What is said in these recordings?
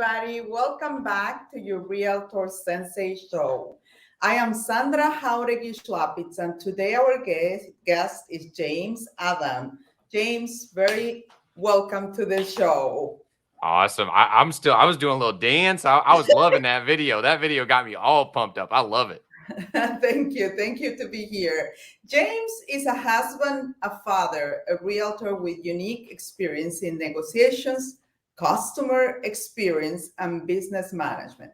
everybody. Welcome back to your Realtor Sensei show. I am Sandra Jauregui Schlapitz, and today our guest is James Adam. James, very welcome to the show. Awesome. I was doing a little dance. I was loving that video. That video got me all pumped up. I love it. Thank you. Thank you to be here. James is a husband, a father, a realtor with unique experience in negotiations, customer experience, and business management.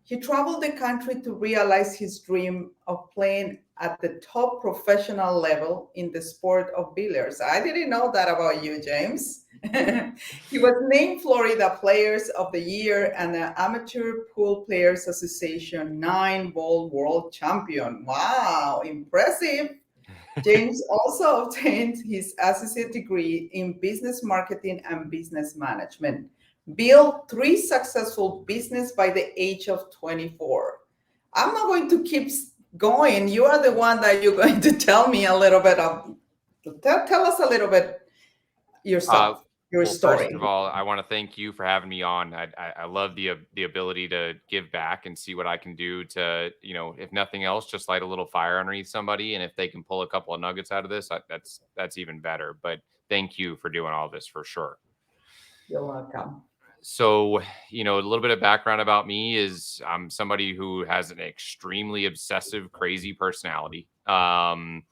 He traveled the country to realize his dream of playing at the top professional level in the sport of billiards. I didn't know that about you, James. He was named Florida Players of the Year and the Amateur Pool Players Association 9-ball world champion. Wow, impressive. James also obtained his associate degree in business marketing and business management. Built three successful business by the age of 24. I'm not going to keep going. You are the one that you're going to tell me a little bit of. Tell us a little bit yourself, your Well, story. first of all, I want to thank you for having me on. I love the ability to give back and see what I can do to, if nothing else, just light a little fire underneath somebody. And if they can pull a couple of nuggets out of this, that's even better. But thank you for doing all this for sure. You're welcome. So, a little bit of background about me is I'm somebody who has an extremely obsessive, crazy personality. And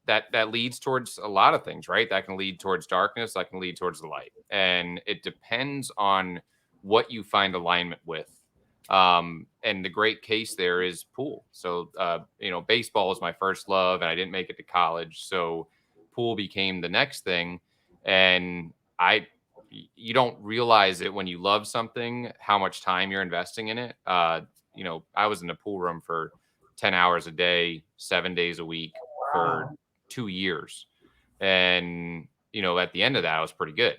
that leads towards a lot of things, right? That can lead towards darkness, that can lead towards the light. And it depends on what you find alignment with. And the great case there is pool. So, baseball was my first love, and I didn't make it to college. So pool became the next thing. And you don't realize it when you love something, how much time you're investing in it. I was in the pool room for 10 hours a day, 7 days a week for Wow. 2 years. And, at the end of that, I was pretty good.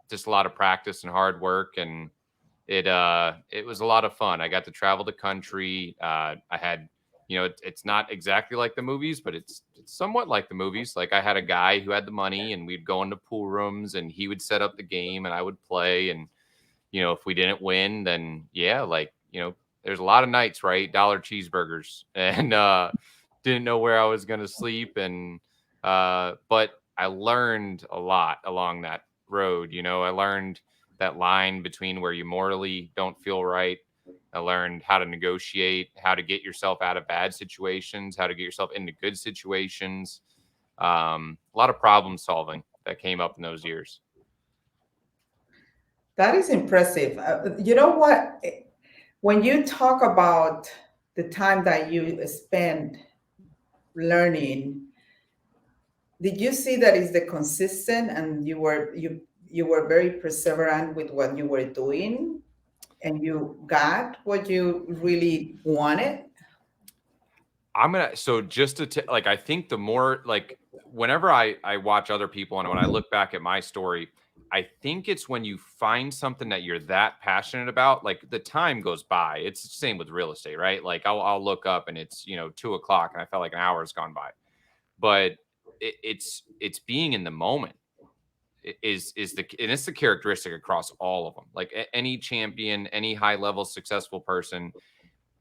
Just a lot of practice and hard work. And it was a lot of fun. I got to travel the country. I had, it's not exactly like the movies, but it's somewhat like the movies. Like I had a guy who had the money, and we'd go into pool rooms, and he would set up the game, and I would play. And if we didn't win, then yeah, there's a lot of nights, right? Dollar cheeseburgers, and didn't know where I was gonna sleep, and but I learned a lot along that road. I learned that line between where you morally don't feel right. I learned how to negotiate, how to get yourself out of bad situations, how to get yourself into good situations. A lot of problem solving that came up in those years. That is impressive. You know what? When you talk about the time that you spend learning, did you see that is the consistent and you were very perseverant with what you were doing and you got what you really wanted? So just like, I think the more, like, whenever I watch other people and when I look back at my story, I think it's when you find something that you're that passionate about, like the time goes by. It's the same with real estate, right? Like I'll look up and it's, 2 o'clock and I felt like an hour has gone by. But it's being in the moment and it's the characteristic across all of them. Like any champion, any high level successful person,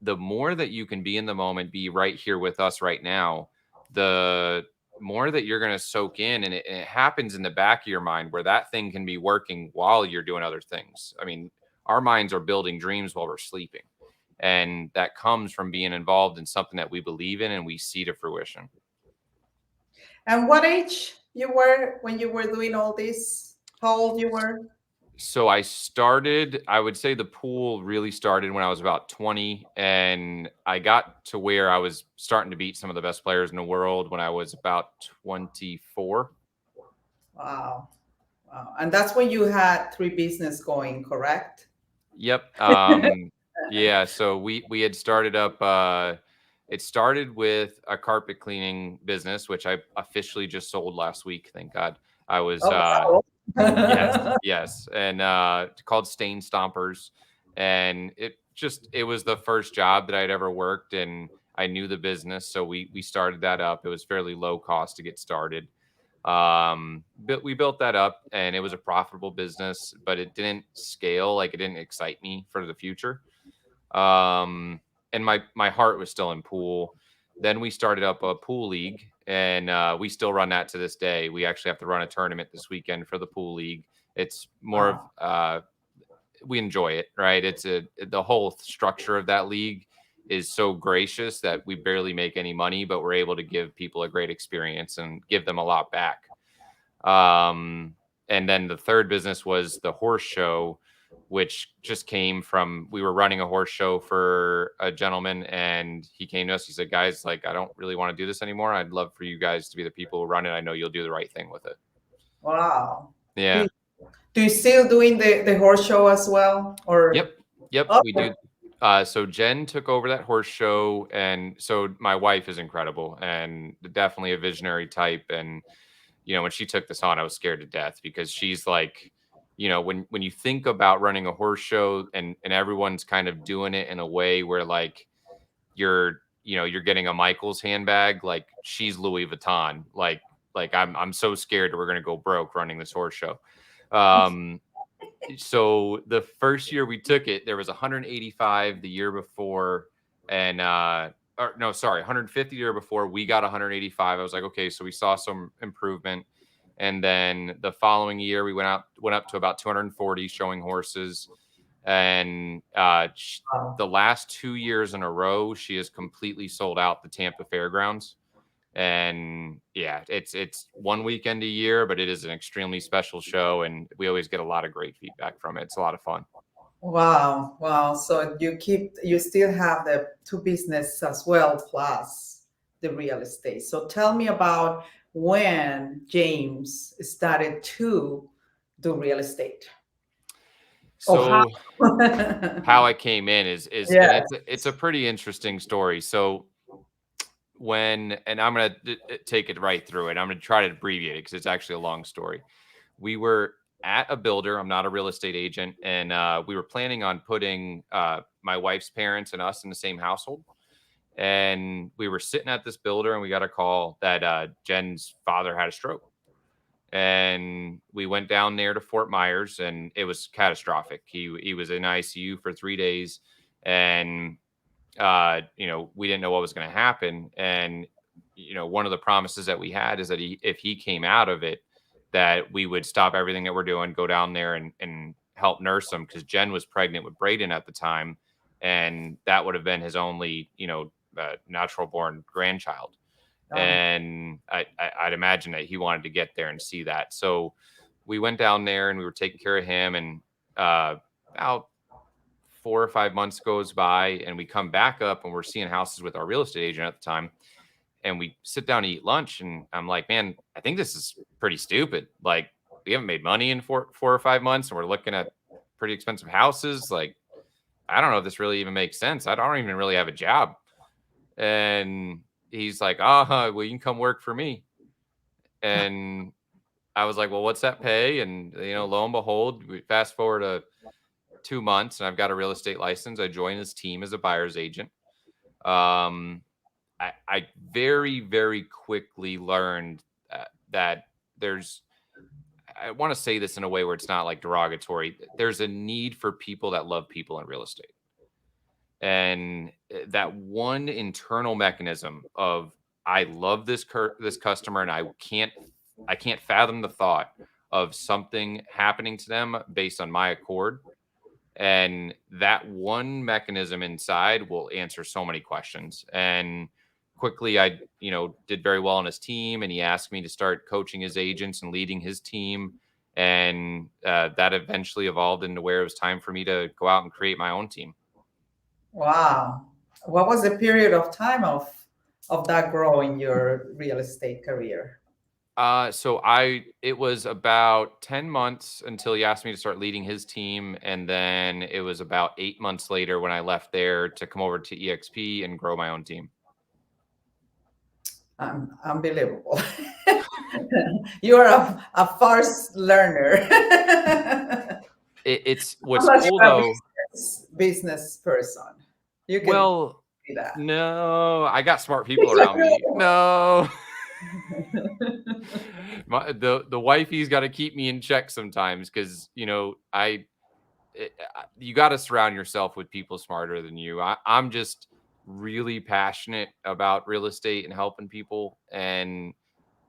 the more that you can be in the moment, be right here with us right now, the more that you're going to soak in. And it happens in the back of your mind where that thing can be working while you're doing other things. I mean, our minds are building dreams while we're sleeping. And that comes from being involved in something that we believe in and we see to fruition. And what age you were when you were doing all this? How old you were? So I would say the pool really started when I was about 20, and I got to where I was starting to beat some of the best players in the world when I was about 24. Wow. Wow. And that's when you had three business going, correct? Yep. Yeah. So we had started up. It started with a carpet cleaning business, which I officially just sold last week. Thank God. I was Oh, Yes, wow. yes, and called Stain Stompers, and it was the first job that I'd ever worked, and I knew the business, so we started that up. It was fairly low cost to get started. But we built that up, and it was a profitable business, but it didn't scale. Like, it didn't excite me for the future. And my heart was still in pool. Then we started up a pool league, and we still run that to this day. We actually have to run a tournament this weekend for the pool league. It's more of Wow. we enjoy it, right? The whole structure of that league is so gracious that we barely make any money, but we're able to give people a great experience and give them a lot back. Um, and then the third business was the horse show, which just came from, we were running a horse show for a gentleman, and he came to us. He said, "Guys, like, I don't really want to do this anymore. I'd love for you guys to be the people who run it. I know you'll do the right thing with it." Wow. Do Yeah. you, do you still doing the horse show as well? Yep. Or Yep. oh, We do. So Jen took over that horse show, and so my wife is incredible and definitely a visionary type. And when she took this on, I was scared to death because she's like, when you think about running a horse show, and everyone's kind of doing it in a way where, like, you're getting a Michaels handbag, like, she's Louis Vuitton. Like I'm so scared that we're gonna go broke running this horse show. Um, so the first year we took it, there was 185 the year before, and or no, sorry, 150 the year before. We got 185. I was like, okay, so we saw some improvement. And then the following year, we went up to about 240 showing horses. And wow. the last 2 years in a row, she has completely sold out the Tampa Fairgrounds. And yeah, it's one weekend a year, but it is an extremely special show, and we always get a lot of great feedback from it. It's a lot of fun. Wow, wow. So you still have the two business as well, plus the real estate. So tell me about when James started to do real estate. Oh, how? So how I came in is and Yes. it's a pretty interesting story. So and I'm gonna take it right through it. I'm gonna try to abbreviate it because it's actually a long story. We were at a builder. I'm not a real estate agent, and we were planning on putting my wife's parents and us in the same household. And we were sitting at this builder, and we got a call that Jen's father had a stroke. And we went down there to Fort Myers, and it was catastrophic. He was in ICU for 3 days, and we didn't know what was going to happen. And one of the promises that we had is that if he came out of it, that we would stop everything that we're doing, go down there and help nurse him, because Jen was pregnant with Braden at the time, and that would have been his only natural born grandchild. Oh, And I'd imagine that he wanted to get there and see that. So we went down there, and we were taking care of him. And about 4 or 5 months goes by, and we come back up, and we're seeing houses with our real estate agent at the time. And we sit down to eat lunch, and I'm like, man, I think this is pretty stupid. Like, we haven't made money in 4 or 5 months, and we're looking at pretty expensive houses. Like, I don't know if this really even makes sense. I don't even really have a job. And he's like, well, you can come work for me. And I was like, well, what's that pay? And lo and behold, we fast forward to 2 months, and I've got a real estate license. I joined his team as a buyer's agent. Um, I very, very quickly learned that there's, I want to say this in a way where it's not like derogatory. There's a need for people that love people in real estate. And that one internal mechanism of, I love this customer, and I can't fathom the thought of something happening to them based on my accord. And that one mechanism inside will answer so many questions. And quickly, I did very well on his team, and he asked me to start coaching his agents and leading his team. And that eventually evolved into where it was time for me to go out and create my own team. wow. What was the period of time of that grow in your real estate career? It was about 10 months until he asked me to start leading his team. And then it was about 8 months later when I left there to come over to EXP and grow my own team. Unbelievable. You are a fast learner. It's what's Unless cool you're a though. business person. You can Well, do that. no, I got smart people around me. No. The wifey's got to keep me in check sometimes because you got to surround yourself with people smarter than you. I'm just really passionate about real estate and helping people, and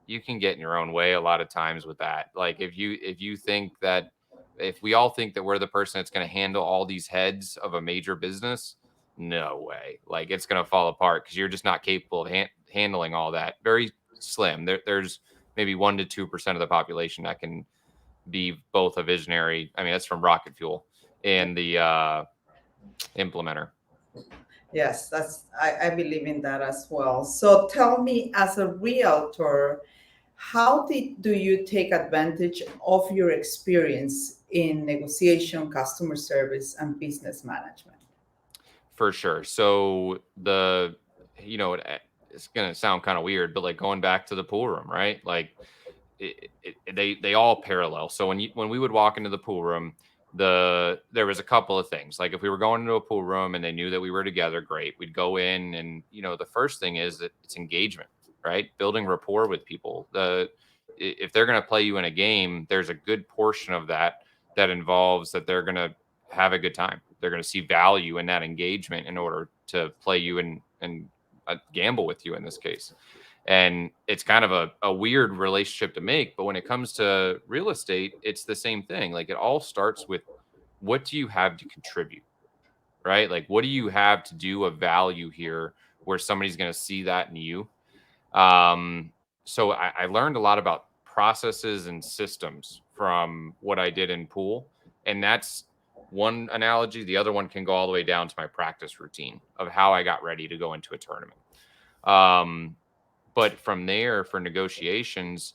you can get in your own way a lot of times with that. Like if you think that if we all think that we're the person that's going to handle all these heads of a major business, no way. Like it's going to fall apart because you're just not capable of handling all that. Very slim. There's maybe 1 to 2% of the population that can be both a visionary. I mean, that's from rocket fuel and the implementer. Yes, I believe in that as well. So tell me, as a realtor, how do you take advantage of your experience in negotiation, customer service, and business management? For sure. So it's gonna sound kind of weird, but like going back to the pool room, right? Like they all parallel. So when we would walk into the pool room, there was a couple of things. Like if we were going into a pool room and they knew that we were together, great. We'd go in, and the first thing is that it's engagement, right? Building rapport with people. If they're gonna play you in a game, there's a good portion of that involves that they're gonna have a good time. They're gonna see value in that engagement in order to play you and gamble with you in this case. And it's kind of a weird relationship to make, but when it comes to real estate, it's the same thing. Like it all starts with, what do you have to contribute, right? Like what do you have to do of value here where somebody's going to see that in you? So I learned a lot about processes and systems from what I did in pool, and that's one analogy. The other one can go all the way down to my practice routine of how I got ready to go into a tournament. um, but from there, for negotiations,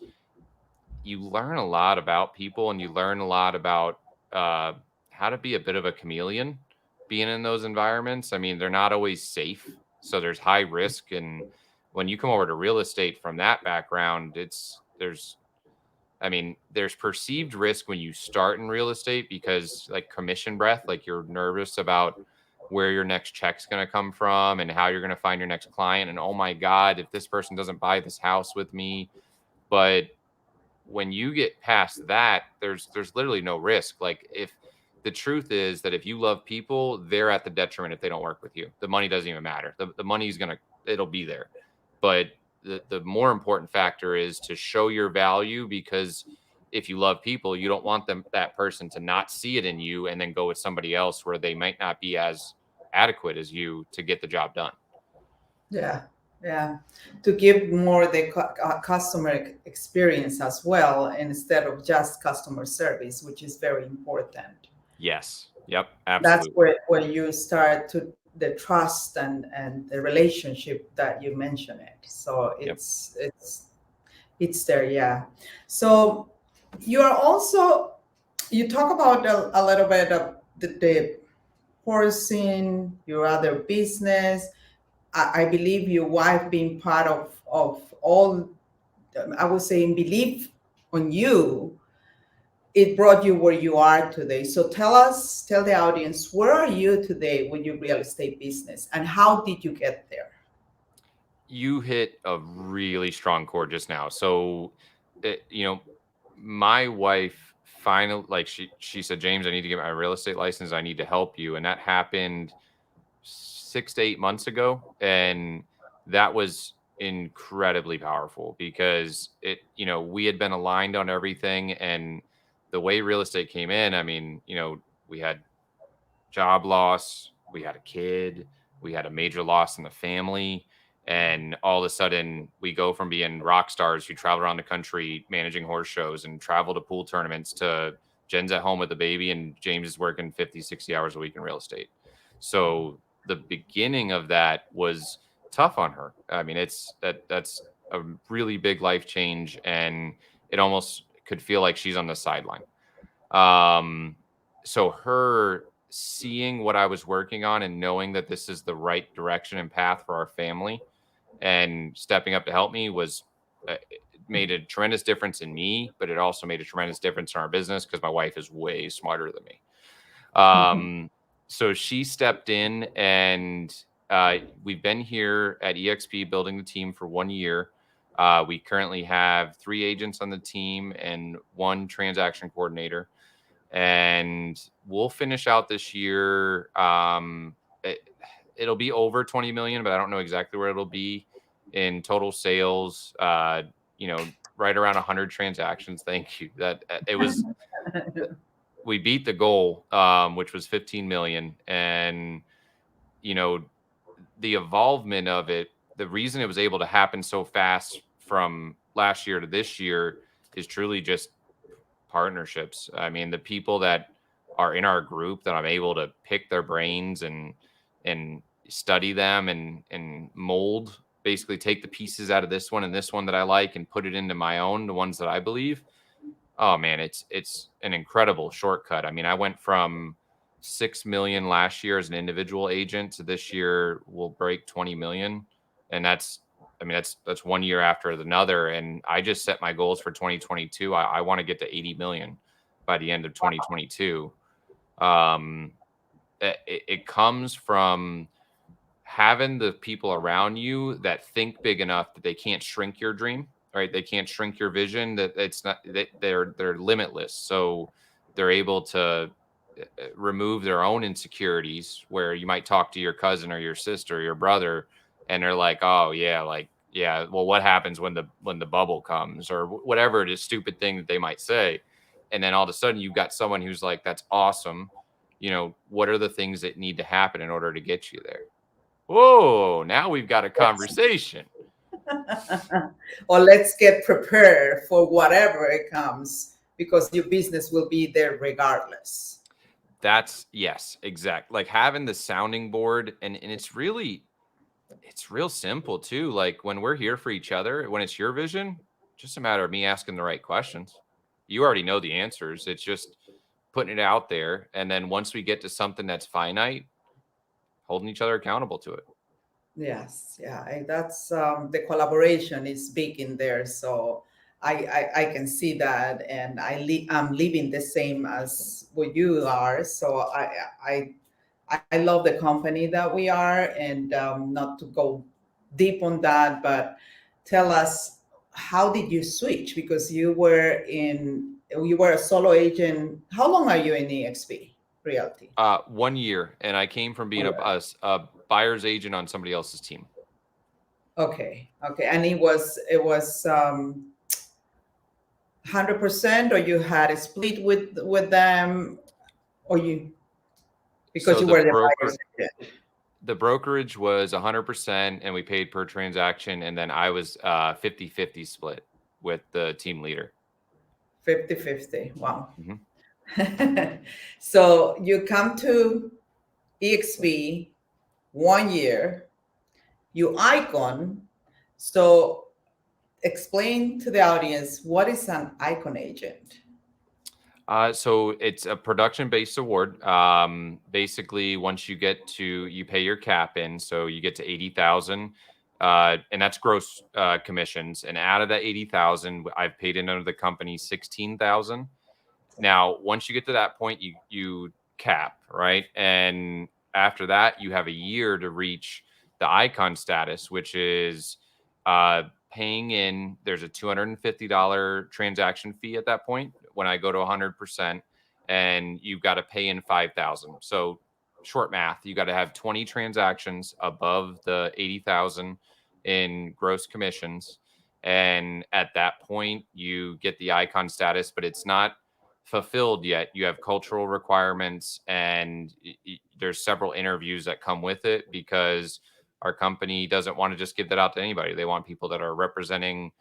you learn a lot about people, and you learn a lot about uh, how to be a bit of a chameleon being in those environments. I mean, they're not always safe, so there's high risk. And when you come over to real estate from that background, there's perceived risk when you start in real estate because, like, commission breath, like you're nervous about where your next check's going to come from and how you're going to find your next client. And oh my God, if this person doesn't buy this house with me. But when you get past that, there's literally no risk. Like, if the truth is that if you love people, they're at the detriment if they don't work with you. The money doesn't even matter. The money's it'll be there. But the more important factor is to show your value, because if you love people, you don't want that person to not see it in you and then go with somebody else where they might not be as adequate as you to get the job done. Yeah, yeah. To give more the customer experience as well, instead of just customer service, which is very important. Yes. Yep. That's Absolutely. where you start to the trust and the relationship that you mentioned it. So Yep. it's there, yeah. So you are also, you talk about a little bit of the horsing, your other business. I believe your wife being part of all, I would say, in belief on you, it brought you where you are today. So tell the audience, where are you today with your real estate business, and how did you get there? You hit a really strong chord just now. So, it, you know, my wife finally, like, she said, James, I need to get my real estate license. I need to help you. And that happened 6 to 8 months ago. And that was incredibly powerful because we had been aligned on everything. And the way real estate came in, I mean, we had job loss, we had a kid, we had a major loss in the family. And all of a sudden, we go from being rock stars who travel around the country managing horse shows and travel to pool tournaments to Jen's at home with a baby and James is working 50, 60 hours a week in real estate. So the beginning of that was tough on her. I mean, that's a really big life change, and it almost could feel like she's on the sideline. Um, so her seeing what I was working on and knowing that this is the right direction and path for our family and stepping up to help me it made a tremendous difference in me, but it also made a tremendous difference in our business because my wife is way smarter than me. Um, so she stepped in, and we've been here at EXP building the team for 1 year. We currently have 3 agents on the team and 1 transaction coordinator, and we'll finish out this year. It, it'll be over 20 million, but I don't know exactly where it'll be in total sales. Right around 100 transactions. Thank you. That it was we beat the goal, which was 15 million, and you know the involvement of it. The reason it was able to happen so fast from last year to this year is truly just partnerships. I mean, the people that are in our group that I'm able to pick their brains and study them and mold, basically take the pieces out of this one and this one that I like and put it into my own, the ones that I believe. Oh man, it's an incredible shortcut. I mean, I went from 6 million last year as an individual agent to this year will break 20 million. And that's 1 year after another. And I just set my goals for 2022. I want to get to 80 million by the end of 2022. Um, it comes from having the people around you that think big enough that they can't shrink your dream, right? They can't shrink your vision. That it's not that they're limitless. So they're able to remove their own insecurities. Where you might talk to your cousin or your sister or your brother, and they're like, "Oh yeah, like yeah, well, what happens when the bubble comes or whatever it is, stupid thing that they might say." And then all of a sudden, you've got someone who's like, "That's awesome." What are the things that need to happen in order to get you there? Whoa, now we've got a Yes. conversation. Or let's get prepared for whatever it comes because your business will be there regardless. That's yes, exact. Like having the sounding board and it's real simple too. Like when we're here for each other, when it's your vision, just a matter of me asking the right questions. You already know the answers. It's just putting it out there. And then once we get to something that's finite, holding each other accountable to it. Yes, yeah, that's the collaboration is big in there. So I can see that, and I'm living the same as what you are. So I I love the company that we are, and not to go deep on that, but tell us, how did you switch? Because you were a solo agent. How long are you in EXP Realty? 1 year, and I came from being a buyer's agent on somebody else's team. Okay, okay, and it was 100%, or you had a split with them, or you because So you the were the broker buyer's agent. the brokerage was 100% and we paid per transaction, and then I was 50-50 split with the team leader. 50-50. Wow. Mhm. So you come to EXP 1 year, you icon. So explain to the audience, what is an icon agent? So it's a production-based award. Basically, once you pay your cap in, so you get to 80,000, and that's gross commissions. And out of that 80,000, I've paid in under the company 16,000. Now, once you get to that point, you cap, right? And after that, you have a year to reach the icon status, which is paying in. There's a $250 transaction fee at that point when I go to 100%, and you've got to pay in 5,000. So, short math, you got to have 20 transactions above the 80,000 in gross commissions, and at that point, you get the icon status, but it's not fulfilled yet. You have cultural requirements, and there's several interviews that come with it because our company doesn't want to just give that out to anybody. They want people that are representing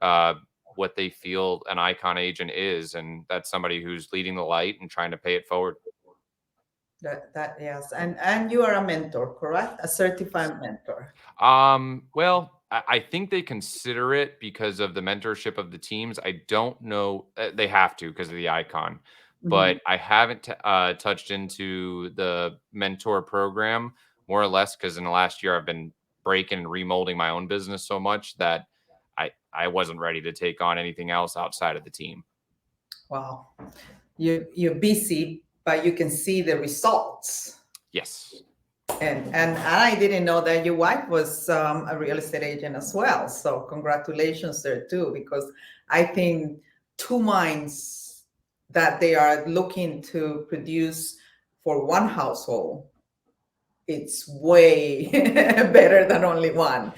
uh, what they feel an icon agent is, and that's somebody who's leading the light and trying to pay it forward. That yes, and you are a mentor, correct? A certified mentor. Well, I think they consider it because of the mentorship of the teams. I don't know. They have to because of the icon, Mhm. but I haven't touched into the mentor program more or less because in the last year I've been breaking and remolding my own business so much that I wasn't ready to take on anything else outside of the team. Wow, you're busy, but you can see the results. Yes. And I didn't know that your wife was a real estate agent as well. So congratulations there too, because I think two minds that they are looking to produce for one household, it's way better than only one.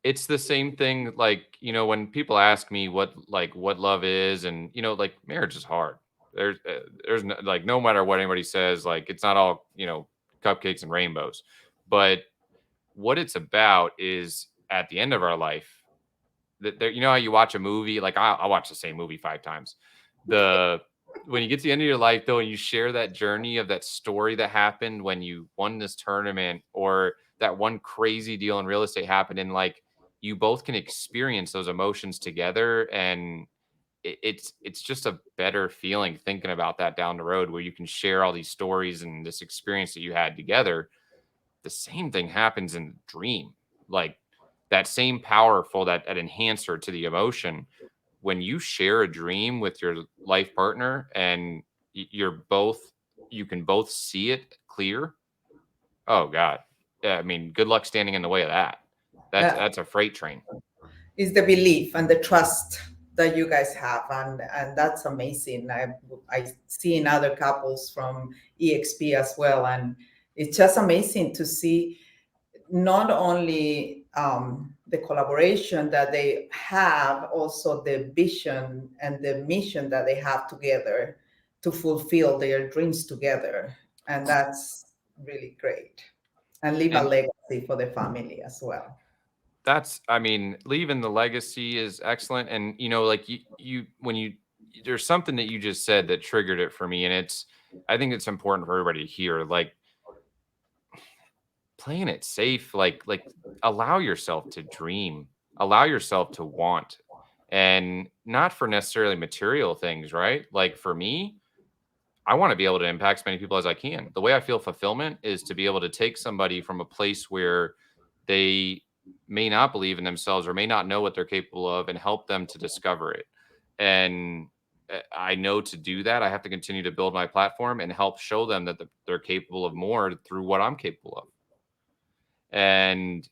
It's the same thing, like, when people ask me what love is, and, like, marriage is hard. There's no, like, no matter what anybody says, like, it's not all, cupcakes and rainbows. But what it's about is, at the end of our life, that there, how you watch a movie, like, I watch the same movie 5 times. The When you get to the end of your life, though, and you share that journey of that story that happened when you won this tournament, or that one crazy deal in real estate happened, and, like, you both can experience those emotions together, and it's just a better feeling thinking about that down the road, where you can share all these stories and this experience that you had together. The same thing happens in dream. Like, that same powerful, that enhancer to the emotion, when you share a dream with your life partner, and you can both see it clear. Oh god. Yeah, I mean, good luck standing in the way of that. that's Uh, that's a freight train. is the belief and the trust that you guys have, and that's amazing. I see in other couples from EXP as well, and it's just amazing to see not only the collaboration that they have, also the vision and the mission that they have together to fulfill their dreams together. And that's really great. And leave a And legacy for the family as well. that's I mean, leaving the legacy is excellent. And, like, you when you there's something that you just said that triggered it for me, and I think it's important for everybody to hear. Like, playing it safe, like, allow yourself to dream, allow yourself to want, and not for necessarily material things, right? Like, for me, I want to be able to impact as many people as I can. The way I feel fulfillment is to be able to take somebody from a place where they may not believe in themselves or may not know what they're capable of, and help them to discover it. And I know, to do that, I have to continue to build my platform and help show them that they're capable of more through what I'm capable of. And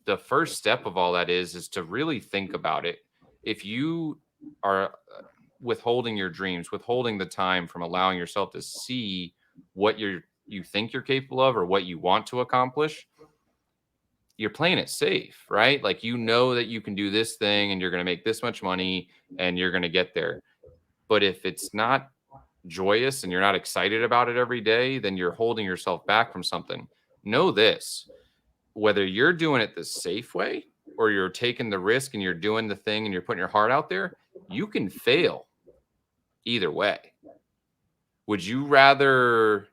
the first step of all that is to really think about it. If you are withholding your dreams, withholding the time from allowing yourself to see what you think you're capable of, or what you want to accomplish, you're playing it safe, right? Like, that you can do this thing, and you're going to make this much money, and you're going to get there. But if it's not joyous and you're not excited about it every day, then you're holding yourself back from something. Know this: whether you're doing it the safe way, or you're taking the risk and you're doing the thing and you're putting your heart out there, you can fail either way. Would you rather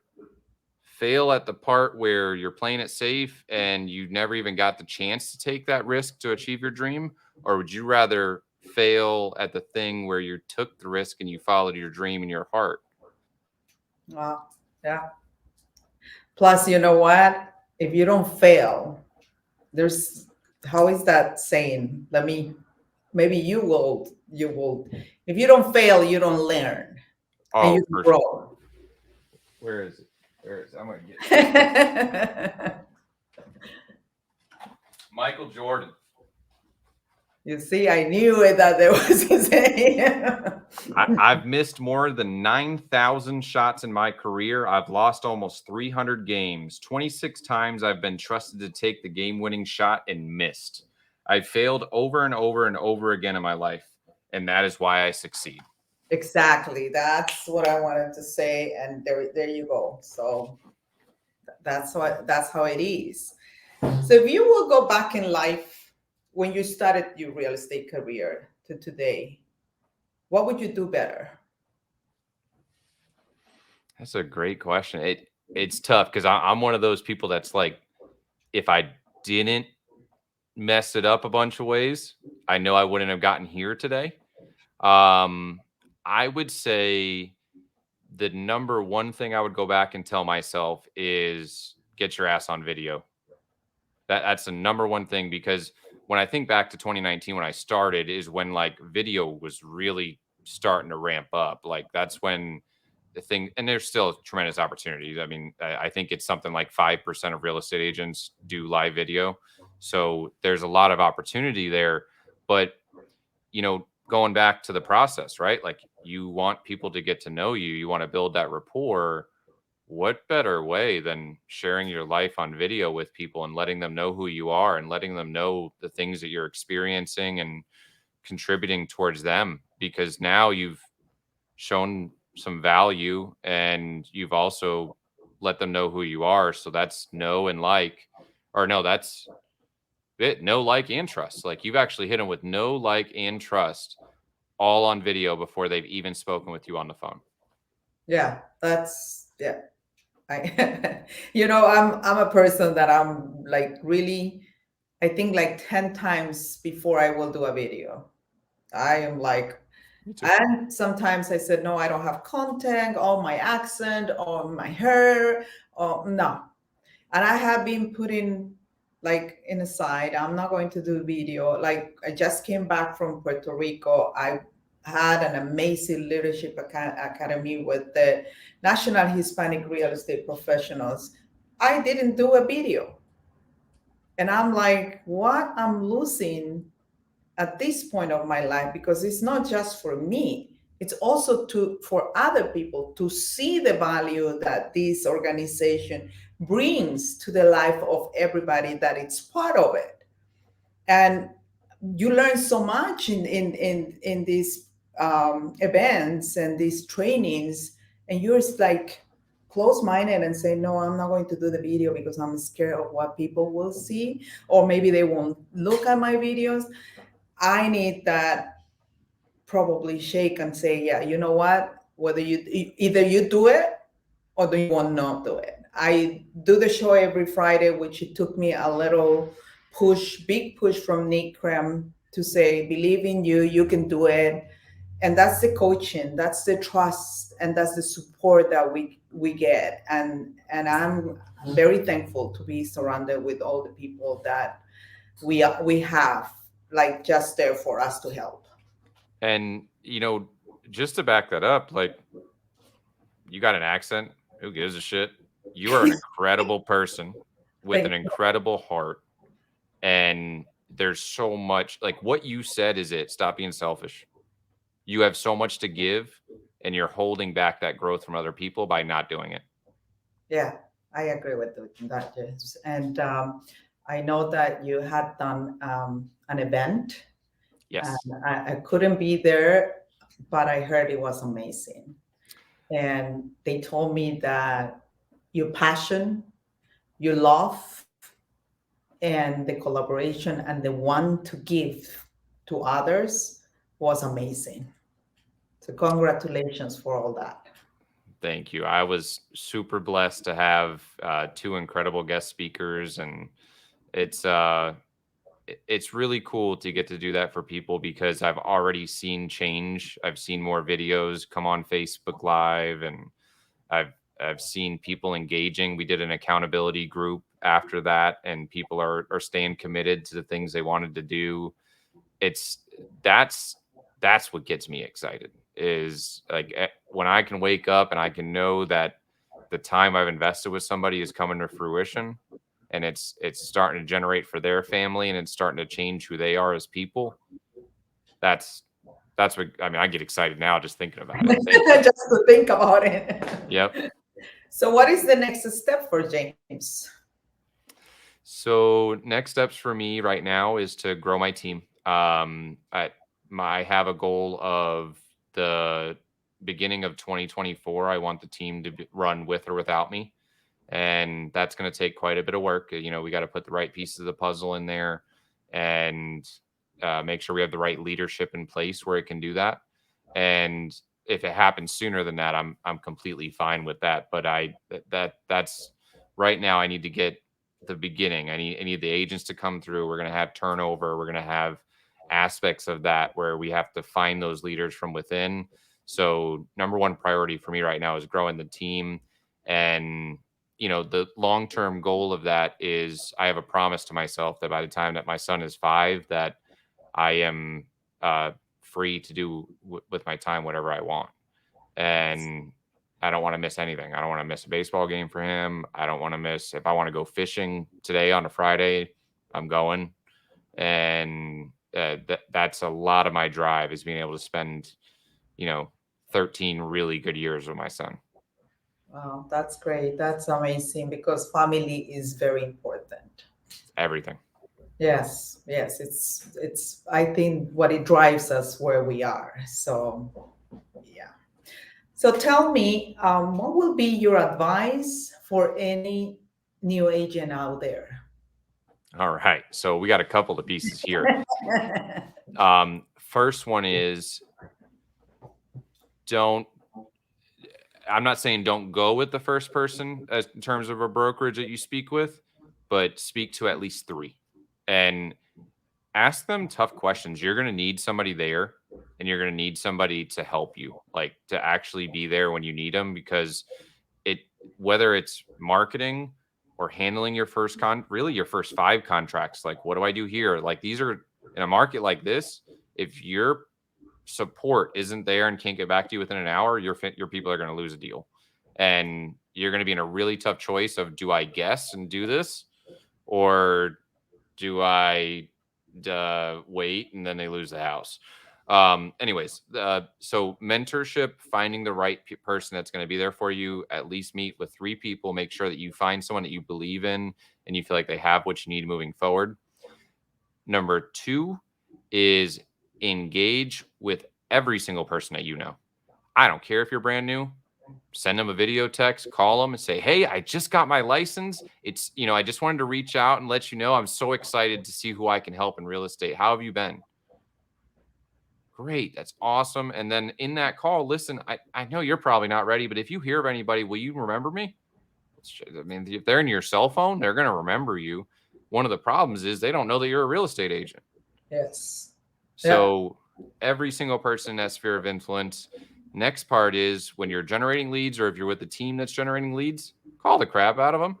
fail at the part where you're playing it safe and you never even got the chance to take that risk to achieve your dream? Or would you rather fail at the thing where you took the risk and you followed your dream and your heart? Wow. Yeah. Plus, you know what? If you don't fail, there's, how is that saying? Let me, maybe you will, if you don't fail, you don't learn and you Oh, can for sure. grow. Where is it? Where is it? I'm going to get Michael Jordan. You see, I knew it that there was a saying. I've missed more than 9,000 shots in my career. I've lost almost 300 games. 26 times I've been trusted to take the game-winning shot and missed. I've failed over and over and over again in my life, and that is why I succeed. Exactly. That's what I wanted to say. And there you go. So that's how it is. So if you will go back in life when you started your real estate career to today, what would you do better? That's a great question. It's tough because I'm one of those people that's like, if I didn't mess it up a bunch of ways, I know I wouldn't have gotten here today. Um, I would say the number one thing I would go back and tell myself is, get your ass on video. That's the number one thing, because when I think back to 2019, when I started, is when, like, video was really starting to ramp up. Like, that's when the thing, and there's still tremendous opportunities. I mean, I think it's something like 5% of real estate agents do live video. So there's a lot of opportunity there. But, going back to the process, right? Like, you want people to get to know you, you want to build that rapport. What better way than sharing your life on video with people and letting them know who you are and letting them know the things that you're experiencing and contributing towards them? Because now you've shown some value and you've also let them know who you are. So that's know and like, or no, that's it. Know, like, and trust. Like, you've actually hit them with know, like, and trust all on video before they've even spoken with you on the phone. Yeah, that's yeah. I, I'm a person that I'm like really, I think like 10 times before I will do a video. I am like, Me too. and sometimes I said, no, I don't have content, or my accent, or my hair, or no. And I have been putting like in a side, I'm not going to do video. Like I just came back from Puerto Rico. I had an amazing leadership academy with the National Hispanic Real Estate Professionals. I didn't do a video. And I'm like, what I'm losing at this point of my life, because it's not just for me, it's also to for other people to see the value that this organization brings to the life of everybody that it's part of it. And you learn so much in these events and these trainings, and you're like close-minded and say, no, I'm not going to do the video because I'm scared of what people will see, or maybe they won't look at my videos. I need that probably shake and say, yeah, you know what? Whether either you do it or do you want not do it. I do the show every Friday, which it took me a little push, big push from Nick Krem to say, believe in you, you can do it. And that's the coaching, that's the trust, and that's the support that we get. And I'm very thankful to be surrounded with all the people that we have like just there for us to help. And, just to back that up, like, you got an accent. Who gives a shit? You are an incredible person with an Thank you. incredible heart. And there's so much, like, what you said is it. Stop being selfish. You have so much to give, and you're holding back that growth from other people by not doing it. Yeah, I agree with that, James. And I know that you had done an event, and Yes. I couldn't be there, but I heard it was amazing. And they told me that your passion, your love, and the collaboration and the one to give to others was amazing. So congratulations for all that. Thank you. I was super blessed to have two incredible guest speakers, and it's it's really cool to get to do that for people because I've already seen change. I've seen more videos come on Facebook Live, and I've I've seen people engaging. We did an accountability group after that, and people are staying committed to the things they wanted to do. It's that's that's what gets me excited is like when I can wake up and I can know that the time I've invested with somebody is coming to fruition, and it's starting to generate for their family, and it's starting to change who they are as people. That's that's what I mean. I get excited now just thinking about it. Thank you. Just to think about it. Yep. So, what is the next step for James? So next steps for me right now is to grow my team. I have a goal of the beginning of 2024. I want the team to run with or without me, and that's going to take quite a bit of work. We got to put the right pieces of the puzzle in there, and make sure we have the right leadership in place where it can do that. And if it happens sooner than that, I'm completely fine with that. But that's right now. I need to get the beginning. I need the agents to come through. We're going to have turnover. We're going to have aspects of that where we have to find those leaders from within. So number one priority for me right now is growing the team. And the long-term goal of that is I have a promise to myself that by the time that my son is 5, that I am free to do with my time whatever I want. And I don't want to miss anything. I don't want to miss a baseball game for him. I don't want to miss if I want to go fishing today on a Friday, I'm going. And that's a lot of my drive is being able to spend, you know, 13 really good years with my son. Wow, that's great. That's amazing because family is very important. Everything. Yes, yes, it's I think what it drives us where we are. So yeah. So tell me, what will be your advice for any new agent out there? All right. So we got a couple of pieces here. First one is don't I'm not saying don't go with the first person as in terms of a brokerage that you speak with, but speak to at least three and ask them tough questions. You're going to need somebody there and you're going to need somebody to help you, like to actually be there when you need them because it, whether it's marketing or handling your really your first 5 contracts, like what do I do here? Like these are in a market like this, if your support isn't there and can't get back to you within an hour, your people are going to lose a deal, and you're going to be in a really tough choice of do I guess and do this, or do I wait and then they lose the house. Anyways, so mentorship, finding the right person that's going to be there for you. At least meet with 3 people. Make sure that you find someone that you believe in and you feel like they have what you need moving forward. Number 2 is engage with every single person that you know. I don't care if you're brand new. Send them a video text, call them and say, "Hey, I just got my license. I just wanted to reach out and let you know I'm so excited to see who I can help in real estate. How have you been?" Great. That's awesome. And then in that call, listen, I know you're probably not ready, but if you hear of anybody, will you remember me? I mean, if they're in your cell phone, they're going to remember you. One of the problems is they don't know that you're a real estate agent. Yes. Yeah. So every single person in that sphere of influence. Next part is when you're generating leads or if you're with the team that's generating leads, call the crap out of them.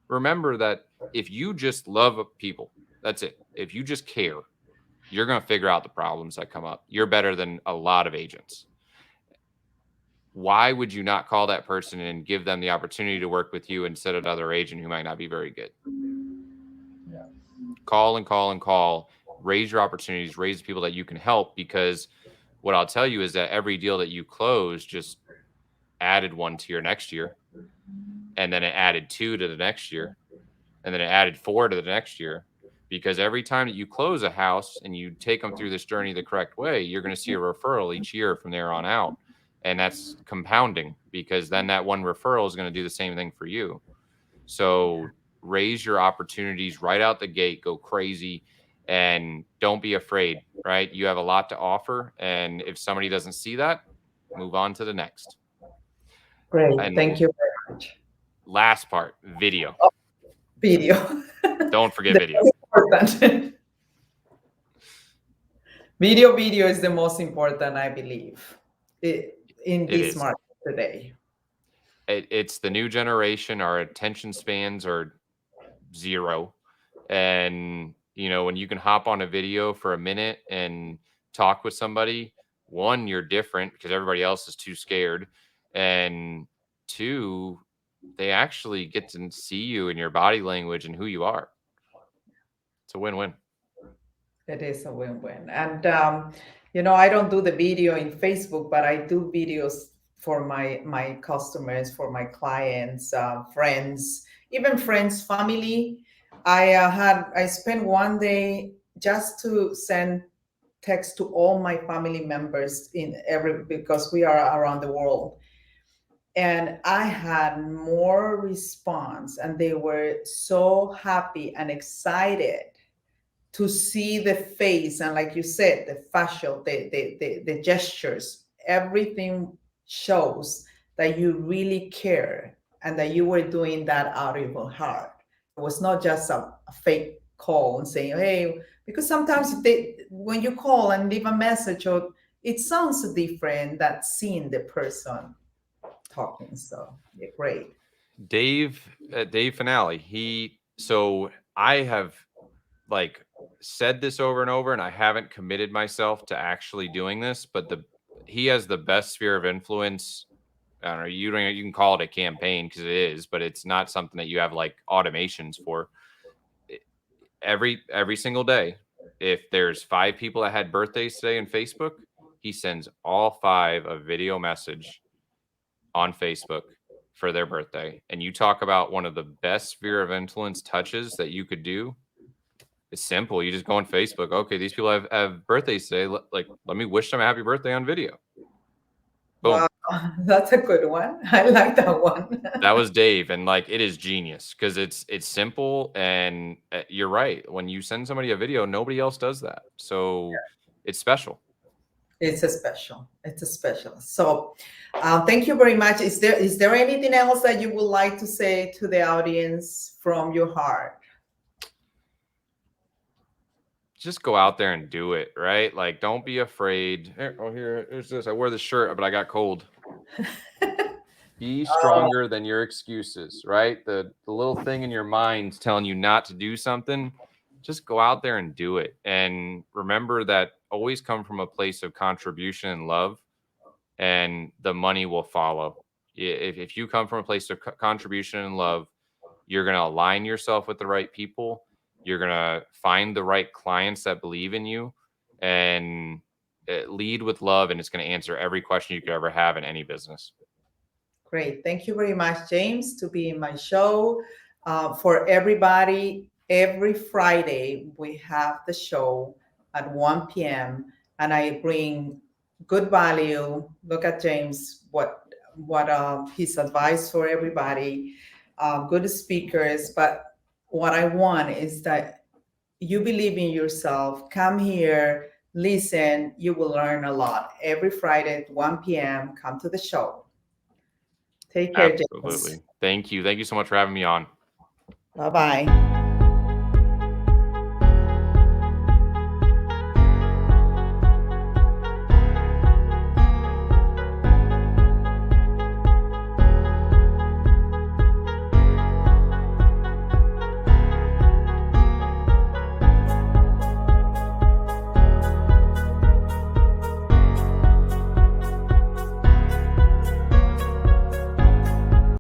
Remember that if you just love people, that's it. If you just care, you're going to figure out the problems that come up. You're better than a lot of agents. Why would you not call that person and give them the opportunity to work with you instead of another agent who might not be very good? Yeah. Call and call and call. Raise your opportunities, raise people that you can help, because what I'll tell you is that every deal that you close just added 1 to your next year, and then it added 2 to the next year, and then it added 4 to the next year. Because every time that you close a house and you take them through this journey the correct way, you're going to see a referral each year from there on out. And that's compounding, because then that one referral is going to do the same thing for you. So raise your opportunities right out the gate, go crazy, and don't be afraid, right? You have a lot to offer. And if somebody doesn't see that, move on to the next. Great. And Thank you very much. last part, video. Video. Don't forget The video. most important. Video is the most important, I believe, in It this is. market today. It's the new generation. Our attention spans are 0. And, when you can hop on a video for a minute and talk with somebody, 1, you're different because everybody else is too scared. And 2, they actually get to see you and your body language and who you are. It's a win-win. It is a win-win. And I don't do the video in Facebook, but I do videos for my customers, for my clients, friends, even friends, family. I spent one day just to send text to all my family members in every because we are around the world. And I had more response, and they were so happy and excited to see the face, and like you said, the facial, the gestures, everything shows that you really care and that you were doing that out of your heart. It was not just a fake call and saying, "Hey," because sometimes when you call and leave a message, or it sounds different than seeing the person talking. So yeah, great. Dave Finale, so I have like said this over and over, and I haven't committed myself to actually doing this, but he has the best sphere of influence I don't know, you can call it a campaign because it is, but it's not something that you have like automations for. Every single day, if there's 5 people that had birthdays today in Facebook, he sends all 5 a video message on Facebook for their birthday. And you talk about one of the best sphere of influence touches that you could do. It's simple. You just go on Facebook. Okay, these people have birthdays today. Let me wish them a happy birthday on video. Boom. Wow, that's a good one. I like that one. That was Dave, and like it is genius because it's simple, and you're right. When you send somebody a video, nobody else does that, so it's special. It's a special. It's a special. So, thank you very much. Is there anything else that you would like to say to the audience from your heart? Just go out there and do it, right? Like, don't be afraid. Here's this. I wore this shirt, but I got cold. Be stronger than your excuses, right? The little thing in your mind telling you not to do something, just go out there and do it. And remember that always come from a place of contribution and love, and the money will follow. If you come from a place of contribution and love, you're going to align yourself with the right people. You're going to find the right clients that believe in you, and lead with love. And it's going to answer every question you could ever have in any business. Great. Thank you very much, James, to be in my show. For everybody, every Friday, we have the show at 1 p.m. and I bring good value. Look at James, what his advice for everybody, good speakers. But what I want is that you believe in yourself. Come here, listen. You will learn a lot. Every Friday at 1 p.m., come to the show. Take care, Absolutely. James. Thank you. Thank you so much for having me on. Bye-bye.